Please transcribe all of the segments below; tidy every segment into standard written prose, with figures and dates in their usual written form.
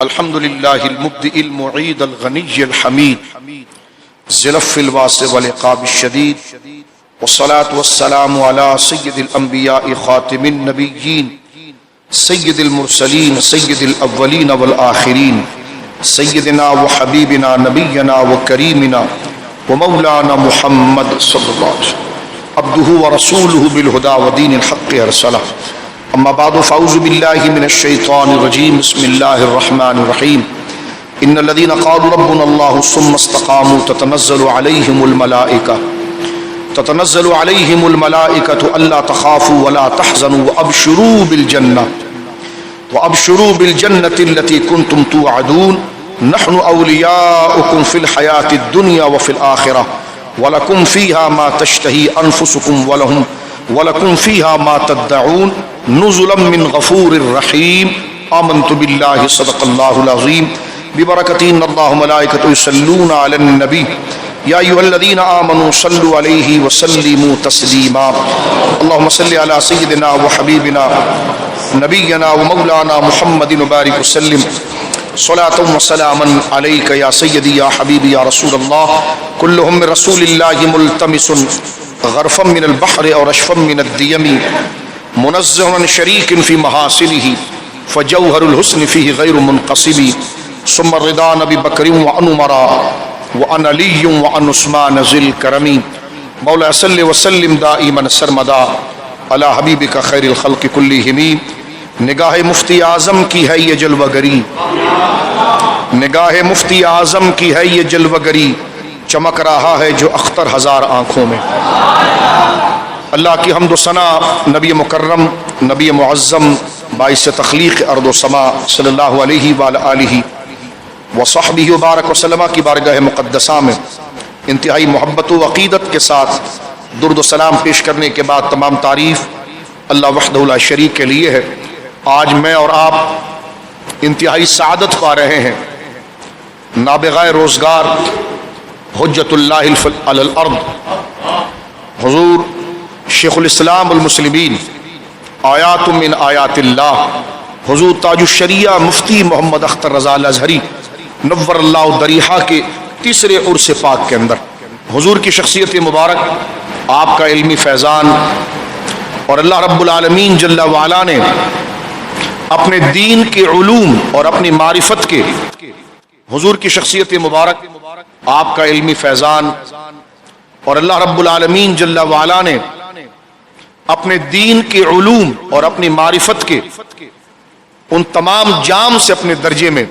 الحمد لله المبدئ المعيد الغني الحميد زلف الواسع والعقاب الشديد والصلاة والسلام على سيد الأنبياء خاتم النبيين سيد المرسلين سيد الأولين والآخرين سيدنا وحبيبنا نبينا وكريمنا ومولانا محمد صلى الله عليه وسلم عبده ورسوله بالهدى ودين الحق أرسله اما بعد فاعوذ بالله من الشيطان الرجيم بسم الله الرحمن الرحيم ان الذين قالوا ربنا الله ثم استقاموا تتنزل عليهم الملائكة الا تخافوا ولا تحزنوا وابشروا بالجنة التي كنتم توعدون نحن اولياؤكم في الحياة الدنيا وفي الآخرة ولكم فيها ما تشتهي انفسكم ولكم فيها ما تدعون نزلا من غفور رحيم آمنت بالله صدق الله العظيم ببركة إن الله ملائكته يصلون على النبي يا أيها الذين آمنوا صلوا عليه وسلموا تسليما اللهم صل على سيدنا وحبيبنا نبينا ومولانا محمد وبارك وسلم صلاة وسلاما عليك يا سيدي يا حبيبي يا رسول الله كلهم من رسول الله ملتمس غرفا من البحر أو رشفا من الديم منزه عن شريك في محاسنه فجوهر الحسن فيه غير منقسم ثم الرضا نبي بكر وعن عمر وعن علي وعن عثمان ذي الكرم مولا صل وسلم دائما سرمدا على حبیبک خیر الخلق کلہم نگاہ مفتی اعظم کی ہے یہ جلوہ گری نگاہ مفتی اعظم کی ہے یہ جلوہ گری چمک رہا ہے جو اختر ہزار آنکھوں میں اللہ کی حمد و ثنا نبی مکرم نبی معظم باعث تخلیق ارض و سما صلی اللہ علیہ وآلہ وصحبہ وبارک وسلم کی بارگاہ مقدسہ میں انتہائی محبت و عقیدت کے ساتھ درود و سلام پیش کرنے کے بعد تمام تعریف اللہ وحدہ لا شریک کے لیے ہے۔ آج میں اور آپ انتہائی سعادت پا رہے ہیں، نابغہ روزگار حجت اللہ علی الارض حضور شیخ الاسلام المسلمین آیات من آیات اللہ حضور تاج الشریعہ مفتی محمد اختر رضا الازہری نور اللہ دریحہ کے تیسرے عرس پاک کے اندر حضور کی شخصیت مبارک، آپ کا علمی فیضان، اور اللہ رب العالمین جل وعلا نے اپنے دین کے علوم اور اپنی معرفت کے حضور کی شخصیت مبارک، آپ کا علمی فیضان، اور اللہ رب العالمین جل وعلا نے اپنے دین کے علوم اور اپنی معرفت کے ان تمام جام سے اپنے درجے میں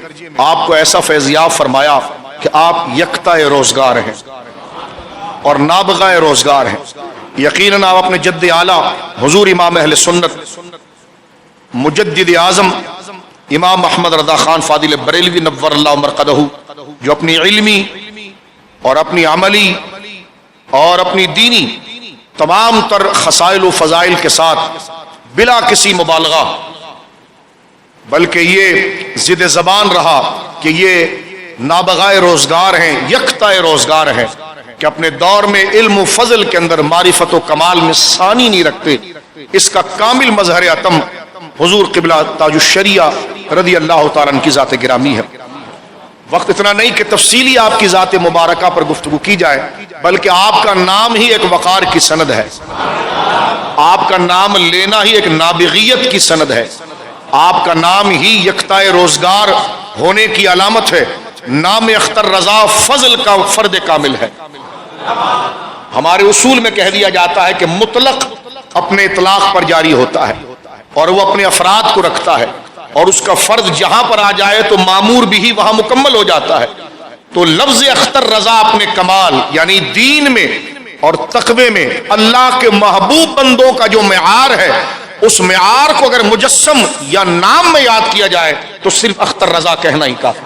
آپ کو ایسا فیضیاب فرمایا کہ آپ یکتا روزگار ہیں اور نابغہ روزگار ہیں۔ یقیناً آپ اپنے جد اعلیٰ حضور امام اہل سنت مجدد اعظم امام احمد رضا خان فاضل بریلوی نور اللہ مرقدہ، جو اپنی علمی اور اپنی عملی اور اپنی دینی تمام تر خصائل و فضائل کے ساتھ بلا کسی مبالغہ، بلکہ یہ ضد زبان رہا کہ یہ نابغہ روزگار ہیں، یکتا روزگار ہیں، کہ اپنے دور میں علم و فضل کے اندر معرفت و کمال میں ثانی نہیں رکھتے۔ اس کا کامل مظہر اتم حضور قبلہ تاج الشریعہ رضی اللہ تعالیٰ عنہ کی ذات گرامی ہے۔ وقت اتنا نہیں کہ تفصیلی آپ کی ذات مبارکہ پر گفتگو کی جائے، بلکہ آپ کا نام ہی ایک وقار کی سند ہے، آپ کا نام لینا ہی ایک نابغیت کی سند ہے، آپ کا نام ہی یکتا روزگار ہونے کی علامت ہے۔ نام اختر رضا فضل کا فرد کامل ہے۔ ہمارے اصول میں کہہ دیا جاتا ہے کہ مطلق اپنے اطلاق پر جاری ہوتا ہے اور وہ اپنے افراد کو رکھتا ہے، اور اس کا فرد جہاں پر آ جائے تو معمور بھی وہاں مکمل ہو جاتا ہے۔ تو لفظ اختر رضا اپنے کمال یعنی دین میں اور تقوی میں اللہ کے محبوب بندوں کا جو معیار ہے، اس معیار کو اگر مجسم یا نام میں یاد کیا جائے تو صرف اختر رضا کہنا ہی کافی۔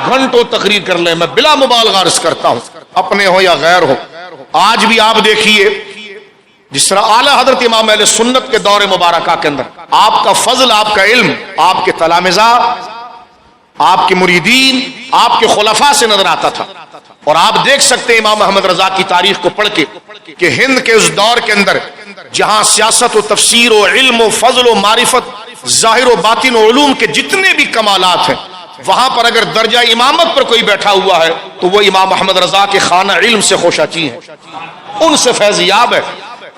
گھنٹوں تقریر کر لیں، میں بلا مبالغہ عرض کرتا ہوں، اپنے ہو یا غیر ہو۔ آج بھی آپ دیکھیے جس طرح اعلیٰ حضرت امام اہل سنت کے دور مبارکہ کے اندر آپ کا فضل، آپ کا علم، آپ کے تلامذہ، آپ کے مریدین، آپ کے خلفاء سے نظر آتا تھا۔ اور آپ دیکھ سکتے ہیں امام احمد رضا کی تاریخ کو پڑھ کے کہ ہند کے اس دور کے اندر جہاں سیاست و تفسیر و علم و فضل و معرفت ظاہر و باطن و علوم کے جتنے بھی کمالات ہیں، وہاں پر اگر درجہ امامت پر کوئی بیٹھا ہوا ہے تو وہ امام احمد رضا کے خانہ علم سے خوشاچی ہیں، ان سے فیض یاب ہے۔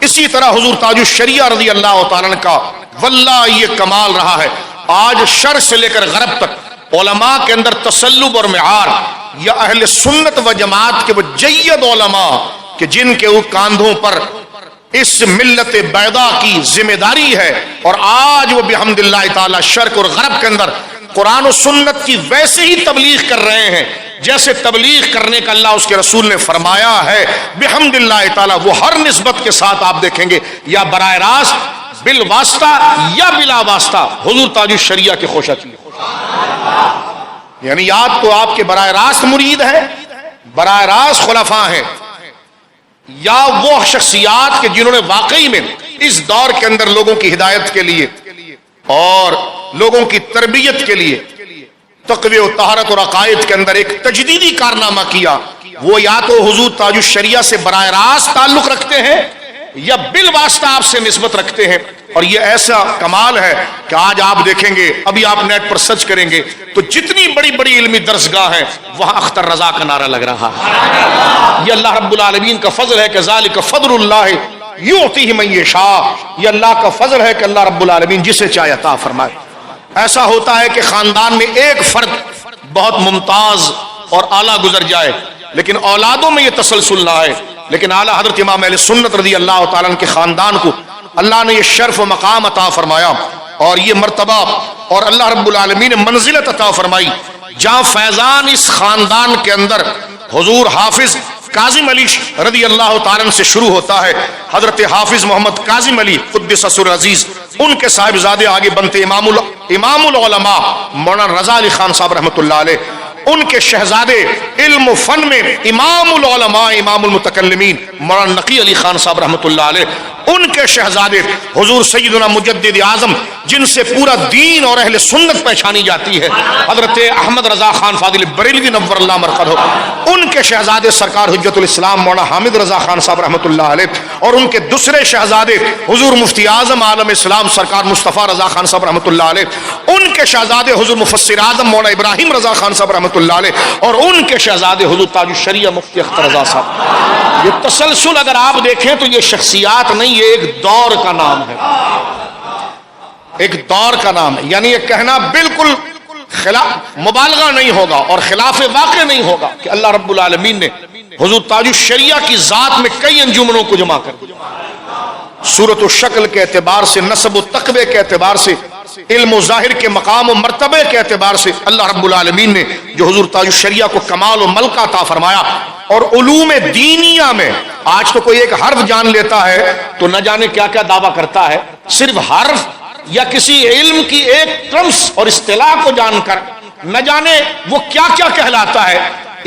اسی طرح حضور تاج الشریعہ رضی اللہ تعالیٰ عنہ کا واللہ یہ کمال رہا ہے، آج شرق سے لے کر غرب تک علماء کے اندر تسلب اور معیار، یا اہل سنت و جماعت کے وہ جید علماء کہ جن کے کاندھوں پر اس ملت بیضا کی ذمہ داری ہے، اور آج وہ بحمد اللہ تعالی شرق اور غرب کے اندر قرآن و سنت کی ویسے ہی تبلیغ کر رہے ہیں جیسے تبلیغ کرنے کا اللہ اس کے رسول نے فرمایا ہے بحمد اللہ تعالی۔ وہ ہر نسبت کے ساتھ آپ دیکھیں گے یا براہ راست بالواسطہ یا بلا واسطہ حضور تاج الشریعہ کے خوشاچی، یعنی یا تو آپ کے براہ راست مرید ہے، براہ راست خلفاء ہیں، یا وہ شخصیات کے جنہوں نے واقعی میں اس دور کے اندر لوگوں کی ہدایت کے لیے اور لوگوں کی تربیت کے لیے تقوی و طہارت اور عقائد کے اندر ایک تجدیدی کارنامہ کیا، وہ یا تو حضور تاج الشریعہ سے براہ راست تعلق رکھتے ہیں یا بالواسطہ آپ سے نسبت رکھتے ہیں۔ اور یہ ایسا کمال ہے کہ آج آپ دیکھیں گے، ابھی آپ نیٹ پر سرچ کریں گے تو جتنی بڑی بڑی علمی درسگاہ ہیں وہاں اختر رضا کا نعرہ لگ رہا ہے۔ یہ اللہ رب العالمین کا فضل ہے کہ ذالک فضل اللہ یعطیہ من یشاء، یہ اللہ کا فضل ہے کہ اللہ رب العالمین جسے چاہے عطا فرمائے۔ ایسا ہوتا ہے کہ خاندان میں ایک فرد بہت ممتاز اور اعلیٰ گزر جائے لیکن اولادوں میں یہ تسلسل نہ آئے، لیکن اعلیٰ حضرت امام اہل سنت رضی اللہ تعالیٰ عنہ کے خاندان کو اللہ نے یہ شرف و مقام عطا فرمایا اور یہ مرتبہ اور اللہ رب العالمین نے منزلت عطا فرمائی جہاں فیضان اس خاندان کے اندر حضور حافظ کاظم علی رضی اللہ تعالیٰ عنہ سے شروع ہوتا ہے۔ حضرت حافظ محمد کاظم علی قدس سر عزیز، ان کے صاحبزادے آگے بنتے امام العلماء مولانا رضا علی خان صاحب رحمۃ اللہ علیہ، ان کے شہزادے علم و فن میں امام العلماء امام المتکلمین مولانا نقی علی خان صاحب رحمۃ اللہ علیہ، ان کے شہزادے حضور سیدنا مجدد اعظم جن سے پورا دین اور اہل سنت پہچانی جاتی ہے حضرت احمد رضا خان فاضل بریلوی نور اللہ مرقدہ، ان کے شہزادے سرکار حجت الاسلام مولانا حامد رضا خان صاحب رحمۃ اللہ علیہ، اور ان کے دوسرے شہزادے حضور مفتی اعظم عالم اسلام سرکار مصطفیٰ رضا خان صاحب رحمۃ اللہ علیہ، ان کے شہزادے حضور مفسر اعظم مولانا ابراہیم رضا خان صاحب رحمۃ اللہ علیہ، اور ان کے شہزادے حضور تاج الشریعہ مفتی اختر رضا صاحب۔ یہ تسلسل اگر آپ دیکھیں تو یہ شخصیات نہیں، یہ ایک دور کا نام ہے، ایک دور کا نام ہے، یعنی یہ کہنا بالکل مبالغہ نہیں ہوگا اور خلاف واقع نہیں ہوگا کہ اللہ رب العالمین نے حضور تاج الشریعہ کی ذات میں کئی انجمنوں کو جمع کر دیا، صورت و شکل کے اعتبار سے، نسب و تقوی کے اعتبار سے، علم و ظاہر کے مقام و مرتبے کے اعتبار سے اللہ رب العالمین نے جو حضور تاج الشریعہ کو کمال و ملکہ عطا فرمایا۔ اور علوم دینیہ میں آج تو کوئی ایک حرف جان لیتا ہے تو نہ جانے کیا کیا دعویٰ کرتا ہے، صرف حرف یا کسی علم کی ایک ٹرمز اور اصطلاح کو جان کر نہ جانے وہ کیا کیا کہلاتا ہے۔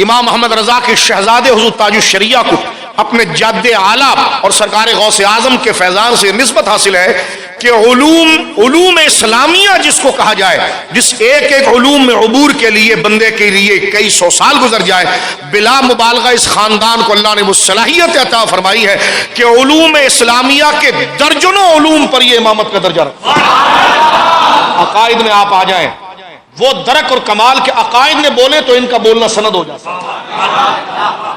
امام محمد رضا کے شہزادے حضور تاج الشریعہ کو اپنے جد اعلیٰ اور سرکار غوث اعظم کے فیضان سے نسبت حاصل ہے کہ علوم اسلامیہ جس کو کہا جائے، جس ایک ایک علوم میں عبور کے لیے بندے کے لیے کئی سو سال گزر جائے، بلا مبالغہ اس خاندان کو اللہ نے وہ صلاحیت عطا فرمائی ہے کہ علوم اسلامیہ کے درجنوں علوم پر یہ امامت کا درجہ رکھتا ہے۔ عقائد میں آپ آ جائیں، وہ درک اور کمال کے عقائد میں بولے تو ان کا بولنا سند ہو جاتا ہے،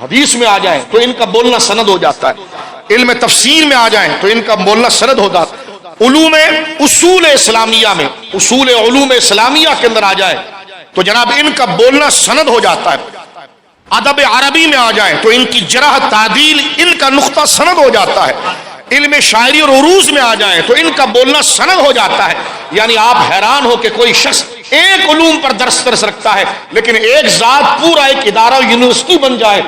حدیث میں آ جائیں تو ان کا بولنا سند ہو جاتا ہے، علم تفسیر میں آ جائیں تو ان کا بولنا سند ہو جاتا ہے، علوم اصول اسلامیہ میں، اصول علوم اسلامیہ کے اندر آ جائیں تو جناب ان کا بولنا سند ہو جاتا ہے، ادب عربی میں آ جائیں تو ان کی جرح تعدیل ان کا نقطہ سند ہو جاتا ہے، علم شاعری اور عروض میں آ جائیں تو ان کا بولنا سند ہو جاتا ہے۔ یعنی آپ حیران ہو کہ کوئی شخص ایک علوم پر درس رکھتا ہے لیکن ایک ذات پورا ایک ادارہ یونیورسٹی بن جائے،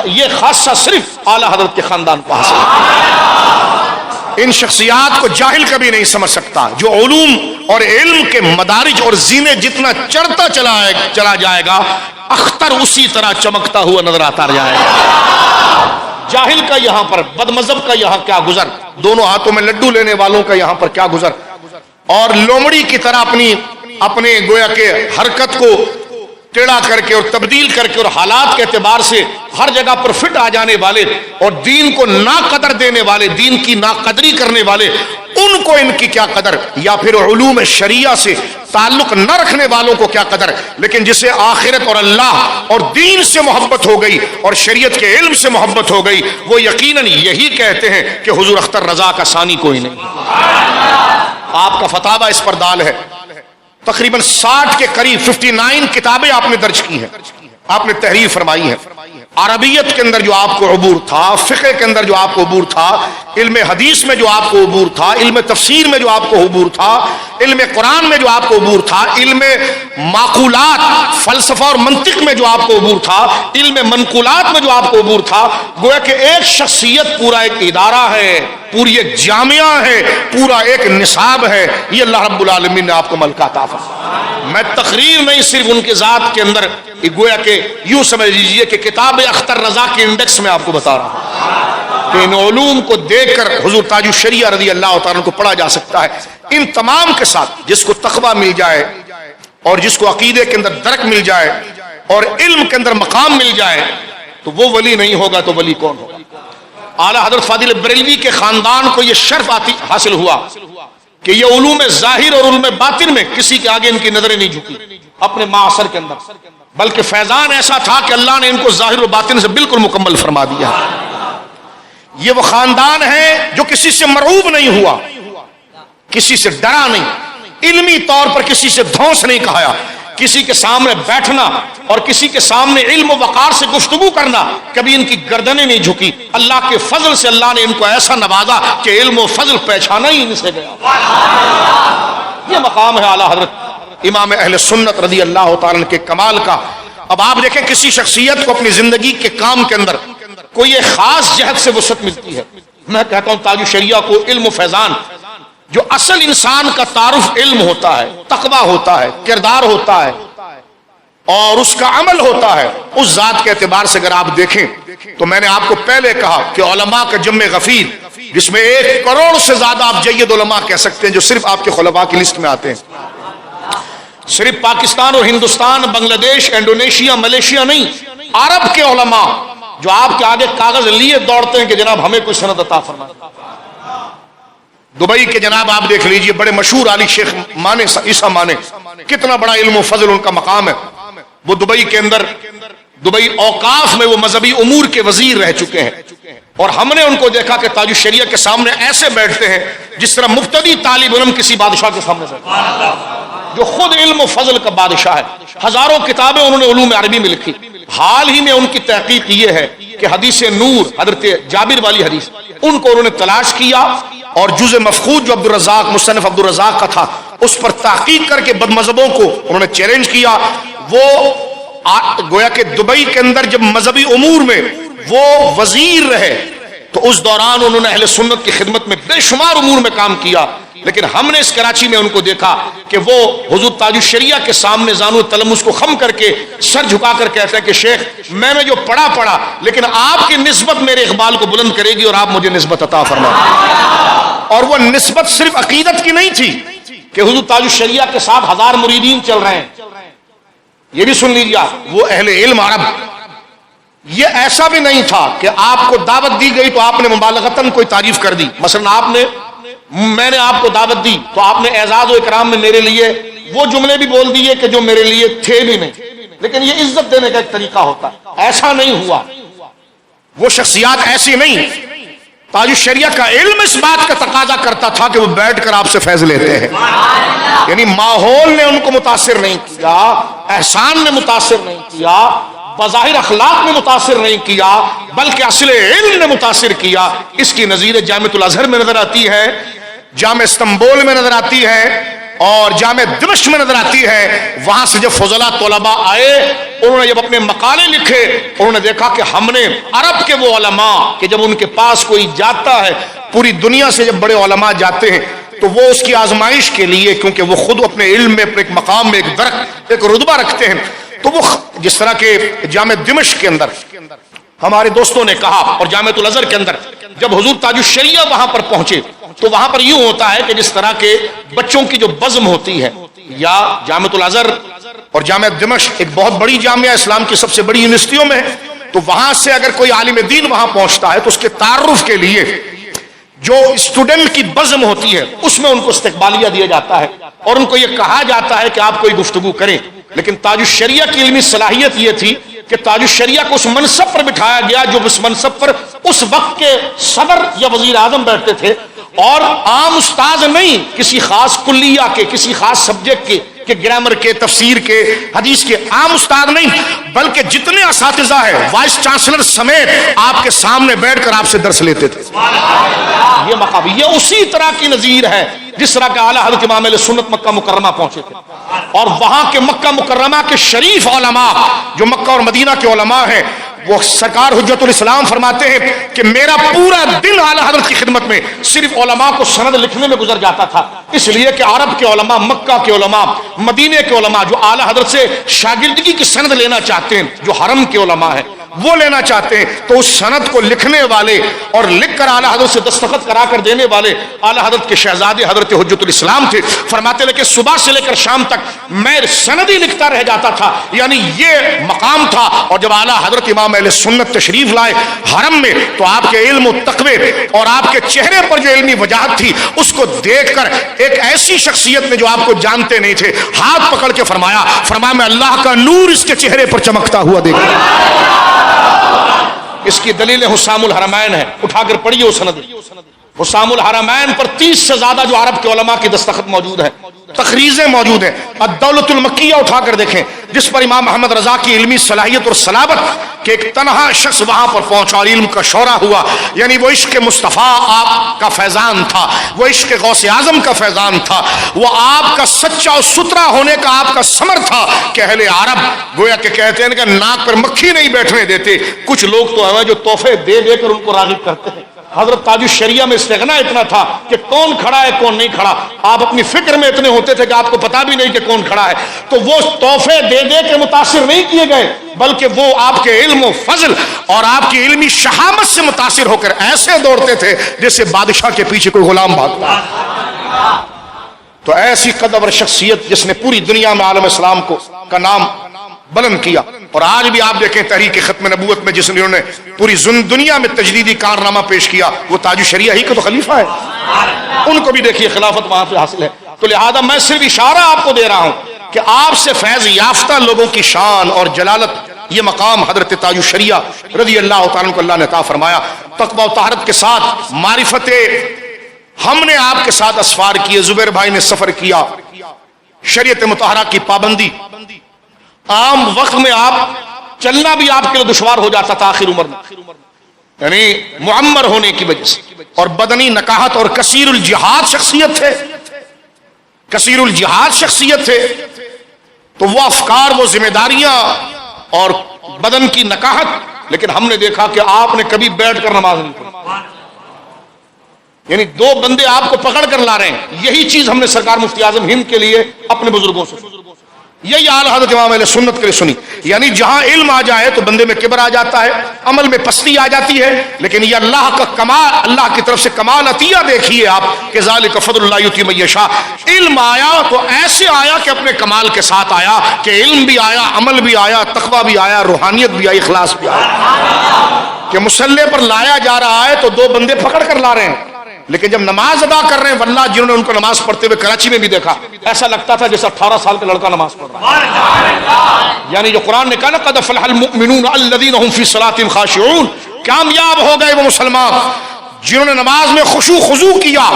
یہ خاصہ صرف اعلیٰ حضرت کے خاندان کو حاصل ہے۔ ان شخصیات کو جاہل کبھی نہیں سمجھ سکتا۔ جو علوم اور علم کے مدارج اور زینے جتنا چڑھتا چلا جائے گا، اختر اسی طرح چمکتا ہوا نظر آتا جائے گا۔ جاہل کا یہاں پر، بد مذہب کا یہاں کیا گزر، دونوں ہاتھوں میں لڈو لینے والوں کا یہاں پر کیا گزر، اور لومڑی کی طرح اپنے گویا کے حرکت کو ٹیڑھا کر کے اور تبدیل کر کے اور حالات کے اعتبار سے ہر جگہ پر فٹ آ جانے والے اور دین کو ناقدر دینے والے، دین کی ناقدری کرنے والے، ان کو ان کی کیا قدر، یا پھر علوم شریعہ سے تعلق نہ رکھنے والوں کو کیا قدر۔ لیکن جسے آخرت اور اللہ اور دین سے محبت ہو گئی اور شریعت کے علم سے محبت ہو گئی، وہ یقیناً یہی کہتے ہیں کہ حضور اختر رضا کا ثانی کوئی نہیں۔ آپ کا فتاویٰ اس پر دال ہے، تقریباً 60 کے قریب 59 کتابیں آپ نے درج کی ہیں، آپ نے تحریر فرمائی ہے۔ عربیت کے اندر جو آپ کو عبور تھا، فقہ کے اندر جو آپ کو عبور تھا، علم حدیث میں جو آپ کو عبور تھا، علم تفسیر میں جو آپ کو عبور تھا، علم قرآن میں جو آپ کو عبور تھا، علم معقولات فلسفہ اور منطق میں جو آپ کو عبور تھا، علم منقولات میں جو آپ کو عبور تھا، گویا کہ ایک شخصیت پورا ایک ادارہ ہے، پوری ایک جامعہ ہے، پورا ایک نصاب ہے۔ یہ اللہ رب العالمین نے آپ کو ملکہ عطا فرمایا۔ میں تقریر نہیں، صرف ان کے ذات کے اندر گویا کہ یوں سمجھ لیجئے کہ کتاب اختر رضا کے انڈیکس میں آپ کو بتا رہا ہوں کہ ان علوم کو دیکھ کر حضور تاج الشریعہ رضی اللہ تعالیٰ کو پڑھا جا سکتا ہے۔ ان تمام کے ساتھ جس کو تقویٰ مل جائے اور جس کو عقیدے کے اندر درک مل جائے اور علم کے اندر مقام مل جائے تو وہ ولی نہیں ہوگا تو ولی کون ہوگا؟ اعلیٰ حضرت فاضل بریلوی کے خاندان کو یہ شرف حاصل ہوا کہ یہ علوم ظاہر اور علوم باطن میں کسی کے آگے ان کی نظریں نہیں جھکی اپنے معاصر کے اندر، بلکہ فیضان ایسا تھا کہ اللہ نے ان کو ظاہر و باطن سے بالکل مکمل فرما دیا۔ یہ وہ خاندان ہے جو کسی سے مرعوب نہیں ہوا، کسی سے ڈرا نہیں، علمی طور پر کسی سے دھونس نہیں کہایا، کسی کے سامنے بیٹھنا اور کسی کے سامنے علم و وقار سے گفتگو کرنا کبھی ان کی گردنیں نہیں جھکی۔ اللہ کے فضل سے اللہ نے ان کو ایسا نوازا کہ علم و فضل پہچانا ہی ان سے گیا۔ یہ مقام ہے اعلیٰ حضرت امام اہل سنت رضی اللہ تعالیٰ کے کمال کا۔ اب آپ دیکھیں کسی شخصیت کو اپنی زندگی کے کام کے اندر کوئی ایک خاص جہت سے وسعت ملتی ہے۔ میں کہتا ہوں تاج الشریعہ کو علم و فیضان، جو اصل انسان کا تعارف علم ہوتا ہے، تقویٰ ہوتا ہے، کردار ہوتا ہے اور اس کا عمل ہوتا ہے، اس ذات کے اعتبار سے اگر آپ دیکھیں تو میں نے آپ کو پہلے کہا کہ علماء کا جمع غفیر، جس میں 1 کروڑ سے زیادہ آپ جید علماء کہہ سکتے ہیں جو صرف آپ کے خلفاء کی لسٹ میں آتے ہیں۔ صرف پاکستان اور ہندوستان، بنگلہ دیش، انڈونیشیا، ملیشیا نہیں، عرب کے علماء جو آپ کے آگے کاغذ لیے دوڑتے ہیں کہ جناب ہمیں کوئی سند عطا فرمائے۔ دبئی کے جناب آپ دیکھ لیجئے، بڑے مشہور علی شیخ مانے، عیسیٰ مانے، کتنا بڑا علم و فضل ان کا مقام ہے۔ وہ دبئی کے اندر، دبئی اوقاف میں وہ مذہبی امور کے وزیر رہ چکے ہیں، اور ہم نے ان کو دیکھا کہ تاج الشریعہ کے سامنے ایسے بیٹھتے ہیں جس طرح مبتدی طالب علم کسی بادشاہ کے سامنے بیٹھتے ہیں، جو خود علم و فضل کا بادشاہ ہے۔ ہزاروں کتابیں انہوں نے علوم عربی میں لکھی۔ حال ہی میں ان کی تحقیق یہ ہے کہ حدیث نور، حضرت جابر والی حدیث، ان کو انہوں نے تلاش کیا اور جز مفقود جو عبدالرزاق، مصنف عبدالرزاق کا تھا، اس پر تحقیق کر کے بد مذہبوں کو انہوں نے چیلنج کیا۔ وہ گویا کہ دبئی کے اندر جب مذہبی امور میں وہ وزیر رہے تو اس دوران انہوں نے اہل سنت کی خدمت میں بے شمار امور میں کام کیا، لیکن ہم نے اس کراچی میں ان کو دیکھا کہ وہ حضور تاج الشریعہ کے سامنے زانو تلمس کو خم کر کے سر جھکا کر کہتے ہیں کہ شیخ میں نے جو پڑھا لیکن آپ کی نسبت میرے اقبال کو بلند کرے گی اور آپ مجھے نسبت عطا فرمائیں۔ اور وہ نسبت صرف عقیدت کی نہیں تھی کہ حضور تاج الشریعہ کے ساتھ 1000 مریدین چل رہے ہیں، یہ بھی سن لیجیے وہ اہل علم عرب۔ یہ ایسا بھی نہیں تھا کہ آپ کو دعوت دی گئی تو آپ نے مبالغتاً کوئی تعریف کر دی، مثلا میں نے آپ کو دعوت دی تو آپ نے اعزاز و اکرام میں میرے لیے وہ جملے بھی بول دیے کہ جو میرے لیے تھے بھی نہیں، لیکن یہ عزت دینے کا ایک طریقہ ہوتا ہے، ایسا نہیں ہوا۔ وہ شخصیات ایسی نہیں، تاج الشریعہ کا علم اس بات کا تقاضا کرتا تھا کہ وہ بیٹھ کر آپ سے فیض لیتے ہیں، یعنی ماحول نے ان کو متاثر نہیں کیا، احسان نے متاثر نہیں کیا، بظاہر اخلاق میں متاثر نہیں کیا، بلکہ اصل علم نے متاثر کیا۔ اس کی نظیر جامعۃ الازہر میں نظر آتی ہے، جامع استنبول میں نظر آتی ہے اور جامع دمشق میں نظر آتی ہے۔ وہاں سے جب فضلاء طلباء آئے، انہوں نے جب اپنے مقالے لکھے، انہوں نے دیکھا کہ ہم نے عرب کے وہ علماء کہ جب ان کے پاس کوئی جاتا ہے، پوری دنیا سے جب بڑے علماء جاتے ہیں تو وہ اس کی آزمائش کے لیے، کیونکہ وہ خود اپنے علم میں اپنے ایک مقام میں ایک درک، ایک رتبہ رکھتے ہیں، تو وہ جس طرح کے جامع دمشق کے اندر ہمارے دوستوں نے کہا اور جامعۃ الازہر کے اندر جب حضور تاج الشریعہ وہاں پر پہنچے تو وہاں پر یوں ہوتا ہے کہ جس طرح کے بچوں کی جو بزم ہوتی ہے، یا جامعۃ الازہر اور جامعہ دمشق ایک بہت بڑی جامعہ اسلام کی سب سے بڑی یونیورسٹیوں میں ہے، تو وہاں سے اگر کوئی عالم دین وہاں پہنچتا ہے تو اس کے تعارف کے لیے جو اسٹوڈنٹ کی بزم ہوتی ہے اس میں ان کو استقبالیہ دیا جاتا ہے اور ان کو یہ کہا جاتا ہے کہ آپ کوئی گفتگو کریں. لیکن تاج الشریعہ کی علمی صلاحیت یہ تھی کہ تاج الشریعہ کو اس منصب پر بٹھایا گیا جو اس منصب پر اس وقت کے صدر یا وزیر اعظم بیٹھتے تھے، اور عام استاد نہیں، کسی خاص کلیہ کے، کسی خاص سبجیکٹ کے، کہ گرامر کے، تفسیر کے، حدیث کے عام استاد نہیں، بلکہ جتنے اساتذہ ہیں وائس چانسلر سمیت آپ کے سامنے بیٹھ کر آپ سے درس لیتے تھے. یہ مقام یہ اسی طرح کی نظیر ہے جس طرح کہ اعلیٰ حضرت امام اہل سنت مکہ مکرمہ پہنچے تھے، اور وہاں کے مکہ مکرمہ کے شریف علماء جو مکہ اور مدینہ کے علماء ہیں، وہ سرکار حجت الاسلام فرماتے ہیں کہ میرا پورا دن اعلیٰ حضرت کی خدمت میں صرف علماء کو سند لکھنے میں گزر جاتا تھا، اس لیے کہ عرب کے علماء، مکہ کے علماء، مدینے کے علماء جو اعلیٰ حضرت سے شاگردگی کی سند لینا چاہتے ہیں، جو حرم کے علماء ہیں وہ لینا چاہتے ہیں، تو اس سند کو لکھنے والے اور لکھ کر اعلیٰ حضرت سے دستخط کرا کر دینے والے اعلیٰ حضرت کے شہزادے حضرت حجت الاسلام تھے. فرماتے ہیں کہ صبح سے لے کر شام تک میں سند ہی لکھتا رہ جاتا تھا، یعنی یہ مقام تھا. اور جب اعلیٰ حضرت امام اہل سنت تشریف لائے حرم میں تو آپ کے علم و تقوی اور آپ کے چہرے پر جو علمی وجاہت تھی اس کو دیکھ کر ایک ایسی شخصیت نے جو آپ کو جانتے نہیں تھے ہاتھ پکڑ کے فرمایا میں اللہ کا نور اس کے چہرے پر چمکتا ہوا دیکھا. اس کی دلیل حسام الحرمین ہے، اٹھا کر پڑھیے وہ سند. حسام الحرمین پر 30 سے زیادہ جو عرب کے علماء کی دستخط موجود ہیں، تخریزیں موجود ہیں. الدولۃ المکیہ اٹھا کر دیکھیں جس پر امام محمد رضا کی علمی صلاحیت اور صلابت کہ ایک تنہا شخص وہاں پر پہنچا اور علم کا شورا ہوا، یعنی وہ عشق مصطفیٰ آپ کا فیضان تھا، وہ عشق غوث اعظم کا فیضان تھا، وہ آپ کا سچا اور ستھرا ہونے کا آپ کا ثمر تھا کہ اہل عرب گویا کہ کہتے ہیں کہ ناک پر مکھی نہیں بیٹھنے دیتے. کچھ لوگ تو ہیں جو تحفے دے دے کر ان کو راغب کرتے ہیں. حضرت تاج الشریعہ میں استغنا اتنا تھا کہ کون کھڑا ہے کون نہیں کھڑا، آپ اپنی فکر میں اتنے ہوتے تھے کہ آپ کو پتا بھی نہیں کہ کون کھڑا ہے. تو وہ تحفے دے دے کے متاثر نہیں کیے گئے، بلکہ وہ آپ کے علم و فضل اور آپ کی علمی شہامت سے متاثر ہو کر ایسے دوڑتے تھے جیسے بادشاہ کے پیچھے کوئی غلام بھاگتا. تو ایسی قدر شخصیت جس نے پوری دنیا میں عالم اسلام کو کا نام بلند کیا. اور آج بھی آپ دیکھیں تحریک ختم نبوت میں جس نے پوری دنیا میں تجدیدی کارنامہ پیش کیا وہ تاج الشریعہ ہی کا تو خلیفہ ہے. ان کو بھی دیکھیے خلافت وہاں پہ حاصل ہے. تو لہذا میں صرف اشارہ آپ کو دے رہا ہوں کہ آپ سے فیض یافتہ لوگوں کی شان اور جلالت یہ مقام حضرت تاج الشریعہ رضی اللہ تعالیٰ کو اللہ نے عطا فرمایا. تقوی و طہارت کے ساتھ معرفت ہم نے آپ کے ساتھ اسفار کیے، زبیر بھائی نے سفر کیا، شریعت مطہرہ کی پابندی. عام وقت میں آپ چلنا بھی آپ کے لیے دشوار ہو جاتا تھا آخر عمر میں، یعنی معمر ہونے کی وجہ سے، اور بدنی نکاحت اور کثیر الجہاد شخصیت تھے، کثیر الجہاد شخصیت تھے. تو وہ افکار، وہ ذمہ داریاں اور بدن کی نکاحت، لیکن ہم نے دیکھا کہ آپ نے کبھی بیٹھ کر نماز نہیں پڑھی. یعنی دو بندے آپ کو پکڑ کر لا رہے ہیں. یہی چیز ہم نے سرکار مفتی اعظم ہند کے لیے اپنے بزرگوں سے، یہی اعلیٰ حضرت امام اہل سنت کے لیے سنی. یعنی جہاں علم آ جائے تو بندے میں کبر آ جاتا ہے، عمل میں پستی آ جاتی ہے، لیکن یہ اللہ کا کمال، اللہ کی طرف سے کمال عطیہ دیکھیے آپ کہ ذالک فضل اللہ یؤتی من یشاء. علم آیا تو ایسے آیا کہ اپنے کمال کے ساتھ آیا کہ علم بھی آیا، عمل بھی آیا، تقویٰ بھی آیا، روحانیت بھی آئی، اخلاص بھی آیا. کہ مسلح پر لایا جا رہا ہے تو دو بندے پکڑ کر لا رہے ہیں، لیکن جب نماز ادا کر رہے ہیں، واللہ جنہوں نے ان کو نماز پڑھتے ہوئے کراچی میں بھی دیکھا، ایسا لگتا تھا جیسے 18 سال کا لڑکا نماز پڑھ رہا ہے. یعنی جو قرآن نے کہا نا قد افلح المؤمنون الذین هم فی صلاتهم خاشعون، کامیاب ہو گئے وہ مسلمان جنہوں نے نماز میں خشوع خضوع کیا.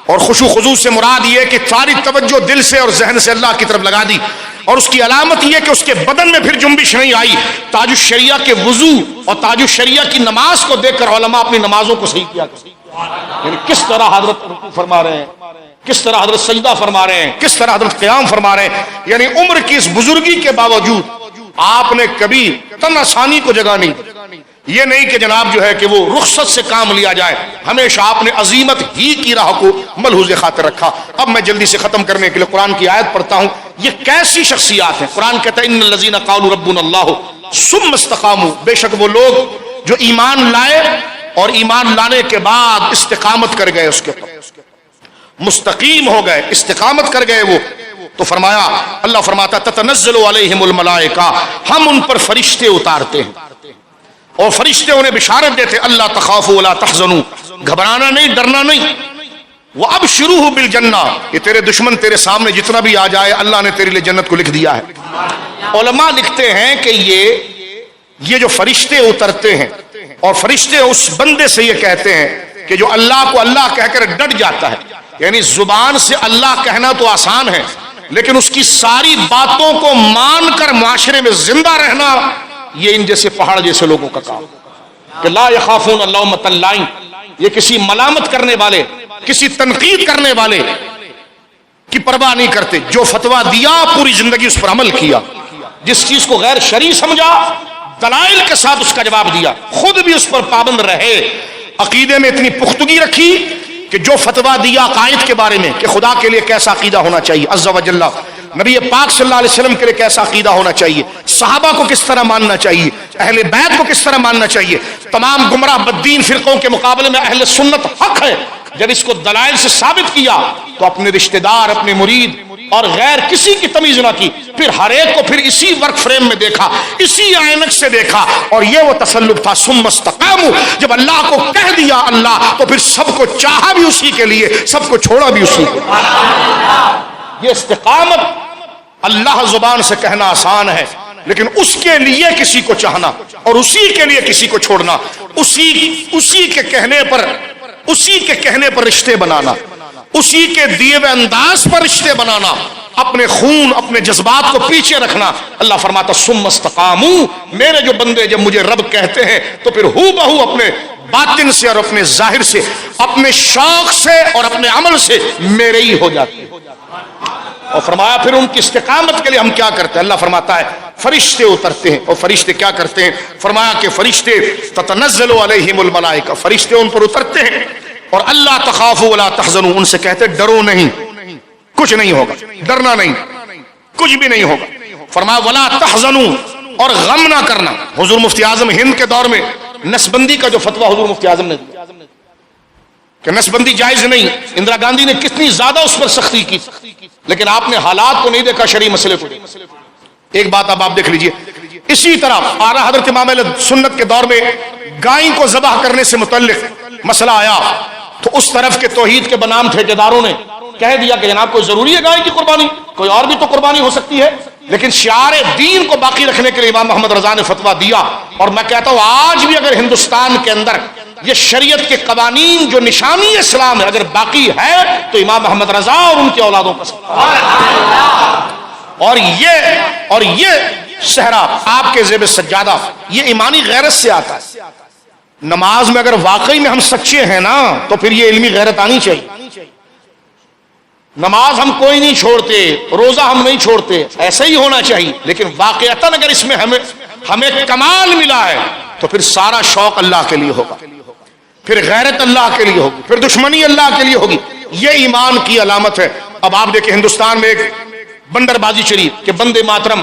اور خشوع خضوع سے مراد یہ کہ ساری توجہ دل سے اور ذہن سے اللہ کی طرف لگا دی. اور اس کی علامت یہ کہ اس کے بدن میں پھر جنبش نہیں آئی. تاج الشریعہ کے وضو اور تاج الشریعہ کی نماز کو دیکھ کر علماء اپنی نمازوں کو صحیح کیا. یعنی کس طرح حضرت رکوع فرما رہے ہیں، کس طرح حضرت سجدہ فرما رہے ہیں، کس طرح حضرت قیام فرما رہے ہیں. یعنی عمر کی اس بزرگی کے باوجود آپ نے کبھی تن آسانی کو جگہ نہیں. یہ نہیں کہ جناب جو ہے کہ وہ رخصت سے کام لیا جائے، ہمیشہ آپ نے عظیمت ہی کی راہ کو ملحوظ خاطر رکھا. اب میں جلدی سے ختم کرنے کے لیے قرآن کی آیت پڑھتا ہوں. یہ کیسی شخصیات ہیں؟ قرآن کہتا ہے ان الذین قالوا ربنا اللہ ثم استقاموا، بے شک وہ لوگ جو ایمان لائے اور ایمان لانے کے بعد استقامت کر گئے، اس کے پر مستقیم ہو گئے، استقامت کر گئے. وہ تو فرمایا، اللہ فرماتا تتنزل علیہم الملائکہ، ہم ان پر فرشتے اتارتے ہیں اور فرشتے انہیں بشارت دیتے اللہ تخافوا ولا تحزنوا، گھبرانا نہیں، ڈرنا نہیں، وابشروہ بالجنہ، یہ تیرے دشمن تیرے سامنے جتنا بھی آ جائے اللہ نے تیرے لیے جنت کو لکھ دیا ہے۔ علماء لکھتے ہیں کہ یہ جو فرشتے اترتے ہیں اور فرشتے اس بندے سے یہ کہتے ہیں کہ جو اللہ کو اللہ کہہ کر ڈٹ جاتا ہے، یعنی زبان سے اللہ کہنا تو آسان ہے لیکن اس کی ساری باتوں کو مان کر معاشرے میں زندہ رہنا یہ ان جیسے پہاڑ جیسے لوگوں کا کام کہ لا یخافون لومۃ لائم، یہ کسی ملامت کرنے والے، کسی تنقید کرنے والے کی پرواہ نہیں کرتے۔ جو فتویٰ دیا پوری زندگی اس پر عمل کیا، جس چیز کو غیر شرعی سمجھا دلائل کے ساتھ اس کا جواب دیا، خود بھی اس پر پابند رہے، عقیدے میں اتنی پختگی رکھی کہ جو فتویٰ دیا عقائد کے بارے میں کہ خدا کے لیے کیسا عقیدہ ہونا چاہیے عز و جل، نبی پاک صلی اللہ علیہ وسلم کے لیے کیسا عقیدہ ہونا چاہیے، صحابہ کو کس طرح ماننا چاہیے، اہل بیت کو کس طرح ماننا چاہیے، تمام گمراہ بددین فرقوں کے مقابلے میں اہل سنت حق ہے۔ جب اس کو دلائل سے ثابت کیا تو اپنے رشتہ دار، اپنے مرید اور غیر کسی کی تمیز نہ کی، پھر ہر ایک کو پھر اسی ورک فریم میں دیکھا، اسی عینک سے دیکھا، اور یہ وہ تسلط تھا ثم استقاموا، جب اللہ کو کہہ دیا اللہ تو پھر سب کو چاہا بھی اسی کے لیے، سب کو چھوڑا بھی اسی کے لیے۔ یہ استقامت اللہ زبان سے کہنا آسان ہے لیکن اس کے لیے کسی کو چاہنا اور اسی کے لیے کسی کو چھوڑنا، اسی کے کہنے پر رشتے بنانا، اسی کے دیے ہوئے انداز پر رشتے بنانا، اپنے خون اپنے جذبات کو پیچھے رکھنا۔ اللہ فرماتا ثم استقاموا، میرے جو بندے جب مجھے رب کہتے ہیں تو پھر ہو بہو اپنے باطن سے اور اپنے ظاہر سے، اپنے شوق سے اور اپنے عمل سے میرے ہی ہو جاتے ہیں۔ اور فرمایا پھر ان کی استقامت کے لیے ہم کیا کرتے ہیں؟ اللہ فرماتا ہے فرشتے اترتے ہیں، اور فرشتے کیا کرتے ہیں؟ فرمایا کہ فرشتے تتنزل علیہم الملائکہ، فرشتے ان پر اترتے ہیں اور اللہ تخافوا ولا تحزنوا، ان سے کہتے ڈرو نہیں، کچھ نہیں ہوگا، ڈرنا نہیں، کچھ بھی نہیں ہوگا۔ فرمایا ولا تحزنوا، اور غم نہ کرنا۔ حضور مفتی اعظم ہند کے دور میں نسبندی کا جو فتویٰ حضور مفتی اعظم نے دیا کہ نسبندی جائز نہیں، اندرا گاندھی نے کتنی زیادہ اس پر سختی کی، لیکن آپ نے حالات کو نہیں دیکھا، شرعی مسئلے کو دیکھا۔ ایک بات اب آپ دیکھ لیجئے، اسی طرح اعلیٰ حضرت امام اہل سنت کے دور میں گائیں کو ذبح کرنے سے متعلق مسئلہ آیا تو اس طرف کے توحید کے بنام ٹھیکیداروں نے کہہ دیا کہ جناب کوئی ضروری ہے گائے کی قربانی، کوئی اور بھی تو قربانی ہو سکتی ہے، لیکن شعار دین کو باقی رکھنے کے لیے امام محمد رضا نے فتویٰ دیا۔ اور میں کہتا ہوں آج بھی اگر ہندوستان کے اندر یہ شریعت کے قوانین جو نشانی اسلام ہے اگر باقی ہے تو امام محمد رضا اور ان کے اولادوں کا اور یہ صحرا آپ کے زیب سجادہ یہ ایمانی غیرت سے آتا ہے۔ نماز میں اگر واقعی میں ہم سچے ہیں نا تو پھر یہ علمی غیرت آنی چاہیے۔ نماز ہم کوئی نہیں چھوڑتے، روزہ ہم نہیں چھوڑتے، ایسا ہی ہونا چاہیے، لیکن واقعتاً اگر اس میں ہمیں کمال ملا ہے تو پھر سارا شوق اللہ کے لیے ہوگا، پھر غیرت اللہ کے لیے ہوگی، پھر دشمنی اللہ کے لیے ہوگی۔ یہ ایمان کی علامت ہے۔ اب آپ دیکھیں ہندوستان میں ایک بندر بازی چلی کہ بندے ماترم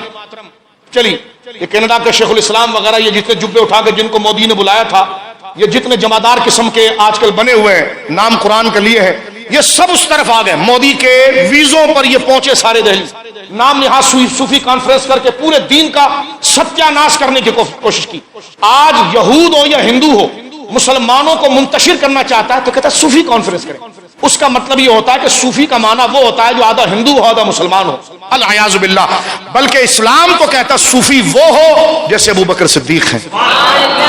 چلی، یہ کینیڈا کے شیخ الاسلام وغیرہ یہ جتنے جبے اٹھا کے جن کو مودی نے بلایا تھا، یہ جتنے جمادار قسم کے آج کل بنے ہوئے ہیں، نام قرآن کے لیے ہے، یہ سب اس طرف آ گئے، مودی کے ویزوں پر یہ پہنچے سارے دہلی، نام نہاد صوفی کانفرنس کر کے پورے دین کا ستیہ ناش کرنے کی کوشش کی۔ آج یہود ہو یا ہندو ہو مسلمانوں کو منتشر کرنا چاہتا ہے تو کہتا ہے صوفی کانفرنس کریں۔ اس کا مطلب یہ ہوتا ہے کہ صوفی کا معنی وہ ہوتا ہے جو آدھا ہندو ہو آدھا مسلمان ہو، العیاذ باللہ۔ بلکہ اسلام تو کہتا ہے صوفی وہ ہو جیسے ابو بکر صدیق ہیں،